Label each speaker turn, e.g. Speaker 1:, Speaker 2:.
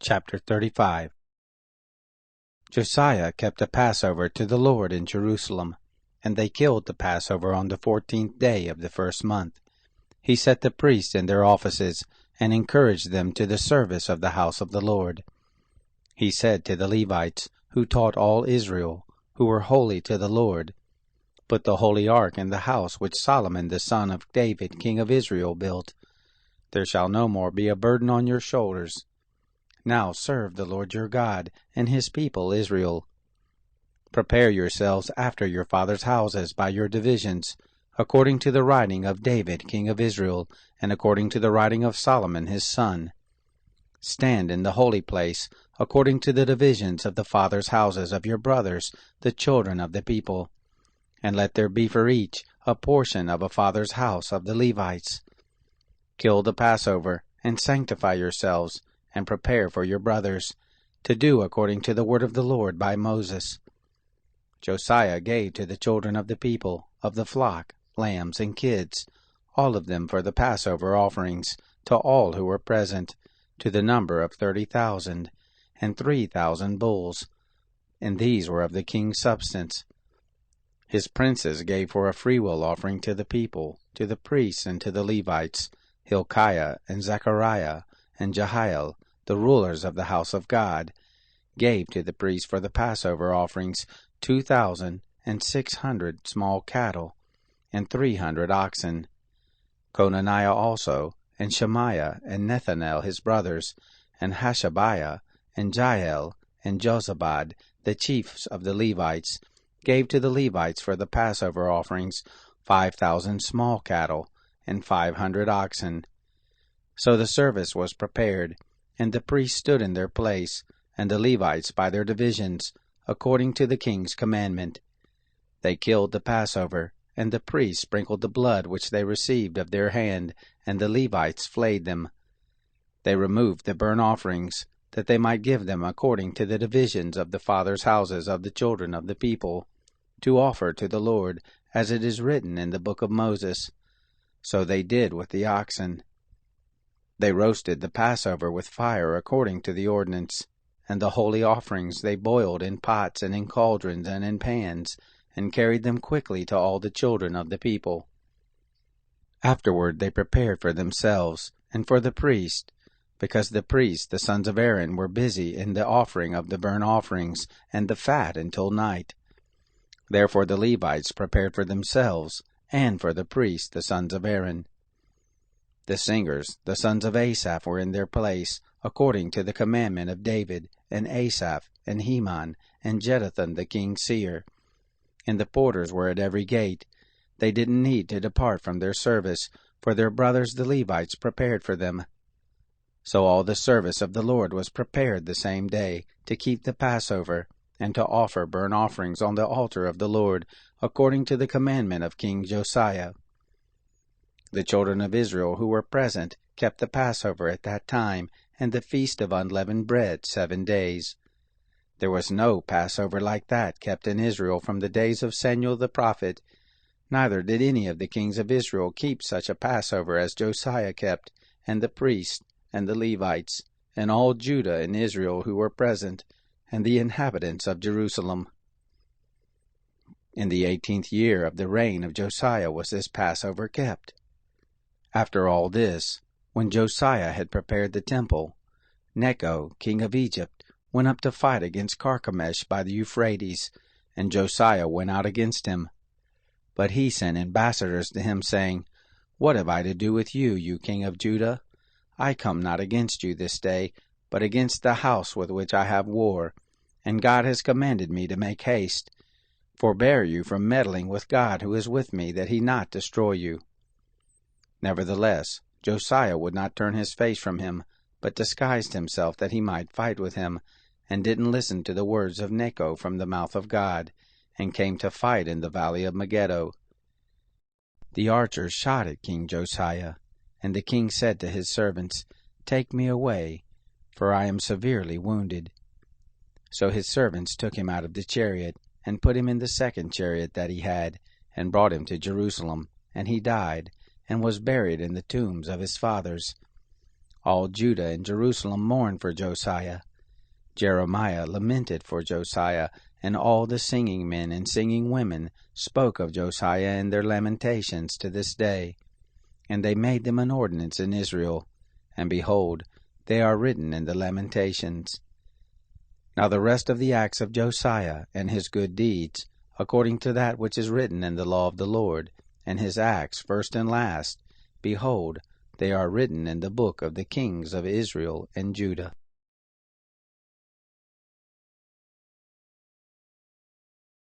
Speaker 1: Chapter 35. Josiah kept a Passover to the Lord in Jerusalem, and they killed the Passover on the 14th day of the first month. He set the priests in their offices, and encouraged them to the service of the house of the Lord. He said to the Levites, who taught all Israel, who were holy to the Lord, "Put the holy ark in the house which Solomon the son of David king of Israel built. There shall no more be a burden on your shoulders. Now serve the Lord your God and his people Israel. Prepare yourselves after your fathers' houses by your divisions, according to the writing of David king of Israel, and according to the writing of Solomon his son. Stand in the holy place, according to the divisions of the fathers' houses of your brothers, the children of the people. And let there be for each a portion of a father's house of the Levites. Kill the Passover, and sanctify yourselves, and prepare for your brothers, to do according to the word of the Lord by Moses." Josiah gave to the children of the people, of the flock, lambs and kids, all of them for the Passover offerings, to all who were present, to the number of 30,000, and 3,000 bulls, and these were of the king's substance. His princes gave for a freewill offering to the people, to the priests and to the Levites, Hilkiah and Zechariah and Jehiel, the rulers of the house of God, gave to the priests for the Passover offerings 2,600 small cattle, and 300 oxen. Conaniah also, and Shemaiah, and Nethanel his brothers, and Hashabiah, and Jael, and Jozabad, the chiefs of the Levites, gave to the Levites for the Passover offerings 5,000 small cattle, and 500 oxen. So the service was prepared, and the priests stood in their place, and the Levites by their divisions, according to the king's commandment. They killed the Passover, and the priests sprinkled the blood which they received of their hand, and the Levites flayed them. They removed the burnt offerings, that they might give them according to the divisions of the fathers' houses of the children of the people, to offer to the Lord, as it is written in the book of Moses. So they did with the oxen. They roasted the Passover with fire according to the ordinance, and the holy offerings they boiled in pots and in cauldrons and in pans, and carried them quickly to all the children of the people. Afterward they prepared for themselves, and for the priest, because the priests, the sons of Aaron, were busy in the offering of the burnt offerings and the fat until night. Therefore the Levites prepared for themselves, and for the priests, the sons of Aaron. The singers, the sons of Asaph, were in their place, according to the commandment of David, and Asaph, and Heman, and Jeduthun the king's seer. And the porters were at every gate. They didn't need to depart from their service, for their brothers the Levites prepared for them. So all the service of the Lord was prepared the same day, to keep the Passover, and to offer burnt offerings on the altar of the Lord, according to the commandment of King Josiah. The children of Israel who were present kept the Passover at that time, and the feast of unleavened bread 7 days. There was no Passover like that kept in Israel from the days of Samuel the prophet, neither did any of the kings of Israel keep such a Passover as Josiah kept, and the priests, and the Levites, and all Judah and Israel who were present, and the inhabitants of Jerusalem. In the 18th year of the reign of Josiah was this Passover kept. After all this, when Josiah had prepared the temple, Necho, king of Egypt, went up to fight against Carchemish by the Euphrates, and Josiah went out against him. But he sent ambassadors to him, saying, "What have I to do with you, you king of Judah? I come not against you this day, but against the house with which I have war, and God has commanded me to make haste. Forbear you from meddling with God who is with me, that he not destroy you." Nevertheless, Josiah would not turn his face from him, but disguised himself that he might fight with him, and didn't listen to the words of Necho from the mouth of God, and came to fight in the valley of Megiddo. The archers shot at King Josiah, and the king said to his servants, "Take me away, for I am severely wounded." So his servants took him out of the chariot, and put him in the second chariot that he had, and brought him to Jerusalem, and he died, and was buried in the tombs of his fathers. All Judah and Jerusalem mourned for Josiah. Jeremiah lamented for Josiah, and all the singing men and singing women spoke of Josiah in their lamentations to this day. And they made them an ordinance in Israel, and behold, they are written in the Lamentations. Now the rest of the acts of Josiah, and his good deeds, according to that which is written in the law of the Lord, and his acts first and last, behold, they are written in the book of the kings of Israel and Judah.